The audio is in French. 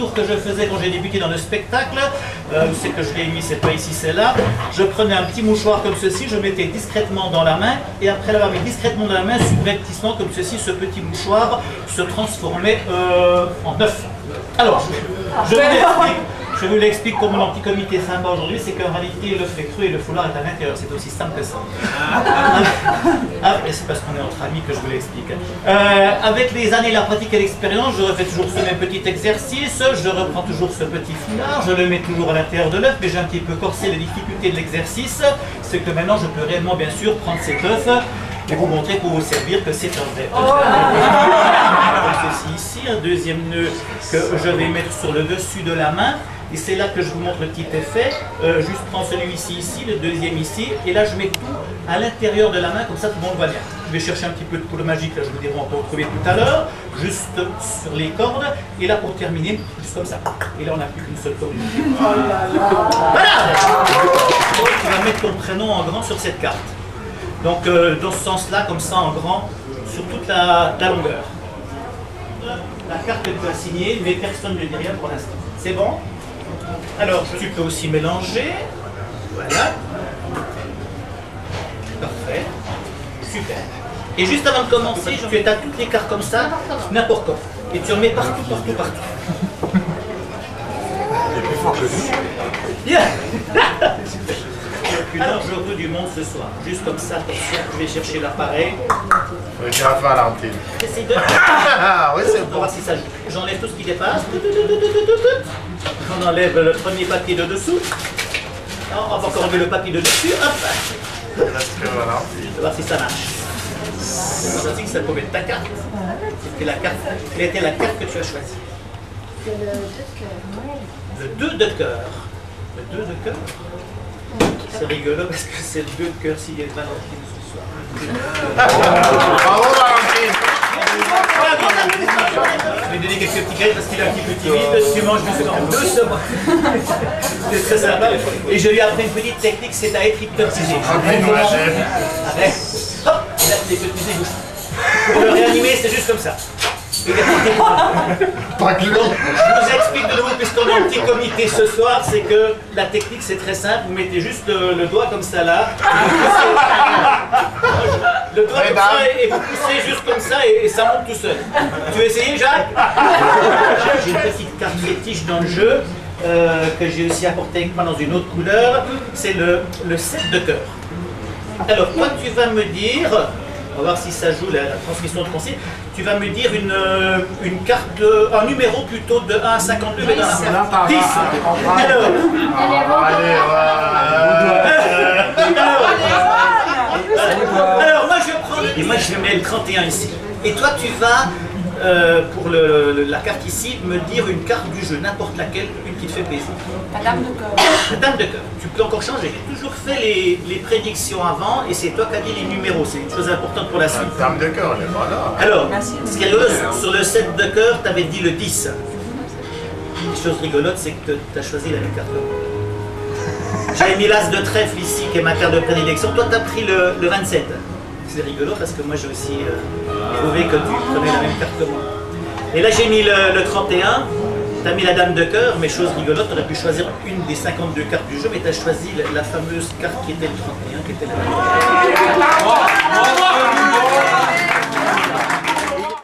tour que je faisais quand j'ai débuté dans le spectacle, c'est que je l'ai mis, c'est pas ici, c'est là. Je prenais un petit mouchoir comme ceci, je mettais discrètement dans la main, et après l'avoir mis discrètement dans la main, subrepticement comme ceci, ce petit mouchoir se transformait en œuf. Alors, je vous l'explique comme mon anti-comité sympa aujourd'hui, c'est qu'en réalité, l'œuf est cru et le foulard est à l'intérieur. C'est aussi simple que ça. Et c'est parce qu'on est entre amis que je vous l'explique. Avec les années, la pratique et l'expérience, je refais toujours ce même petit exercice. Je reprends toujours ce petit foulard, je le mets toujours à l'intérieur de l'œuf, mais j'ai un petit peu corsé les difficultés de l'exercice. C'est que maintenant, je peux réellement, bien sûr, prendre cet œuf et vous montrer pour vous servir que c'est un vrai œuf. Comme ceci ici, un deuxième nœud que je vais mettre sur le dessus de la main. Et c'est là que je vous montre le petit effet. Juste prends celui-ci ici, le deuxième ici, et là je mets tout à l'intérieur de la main, comme ça tout le monde voit bien. Je vais chercher un petit peu de poudre magique, là je vous dirai, on peut en trouver tout à l'heure, juste sur les cordes, et là pour terminer, juste comme ça. Et là on n'a plus qu'une seule corde. Voilà. Tu vas mettre ton prénom en grand sur cette carte. Donc dans ce sens-là, comme ça en grand, sur toute la longueur. La carte que tu as signée, mais personne ne dit rien pour l'instant. C'est bon? Alors, tu peux aussi mélanger. Voilà. Parfait. Super. Et juste avant de commencer, tu étales toutes les cartes comme ça, n'importe quoi. Et tu en mets partout, partout, partout. Il est plus fort que lui. Yeah. Le plus dangereux du monde ce soir. Juste comme ça, je vais chercher l'appareil. Regarde Valentine. J'essaie de... Oui, c'est On va bon. voir si ça joue. J'enlève tout ce qui dépasse. On enlève le premier papier de dessous. Non, on va encore enlever le papier de dessus. Hop. Il reste que Valentine. On va voir si ça marche. C'est fantastique, ça pouvait être ta carte. C'était la carte. Quelle était la carte que tu as choisie? C'est le 2 de cœur. Le 2 de cœur. Le 2 de cœur. C'est rigolo parce que c'est le 2 de cœur s'il y a Valentine ce soir. Bravo Valentine. Je vais donner quelques petits cadeaux parce qu'il est un petit peu timide. Tu manges juste en doucement. C'est très sympa. Et je lui ai appris une petite technique, c'est à être hypnotisé. Arrête. Hop. Et là, tu hypnotisé, bouge. Pour le réanimer, c'est juste comme ça. Pas que lui. Je vous explique de nouveau, puisqu'on est un petit comité ce soir, c'est que la technique c'est très simple, vous mettez juste le doigt comme ça là, le doigt comme ça et vous poussez juste comme ça et ça monte tout seul. Tu veux essayer Jacques? J'ai une petite carte fétiche dans le jeu que j'ai aussi apportée avec moi dans une autre couleur, c'est le 7 de cœur. Alors toi tu vas me dire, on va voir si ça joue la transmission de conseil. Tu vas me dire une carte, un numéro plutôt de 1 à 52, mais dans la 10. Alors moi je prends et moi je mets le 31 ici. Et toi tu vas, pour la carte ici, me dire une carte du jeu, n'importe laquelle, une qui te fait plaisir. La dame de cœur. La dame de cœur. Tu peux encore changer. J'ai toujours fait les prédictions avant et c'est toi qui as dit les numéros. C'est une chose importante pour la suite. La dame de cœur, elle est pas là. Alors, ce qui est rigolo, sur le 7 de cœur, tu avais dit le 10. Une chose rigolote, c'est que tu as choisi la même carte. J'avais mis l'as de trèfle ici, qui est ma carte de prédilection. Toi, tu as pris le 27. C'est rigolo parce que moi, j'ai aussi trouvé que tu prenais la même carte que moi. Et là, j'ai mis le 31. Tu as mis la dame de cœur, mais chose rigolote, tu aurais pu choisir une des 52 cartes du jeu, mais tu as choisi la fameuse carte qui était le 31, qui était la dame de cœur.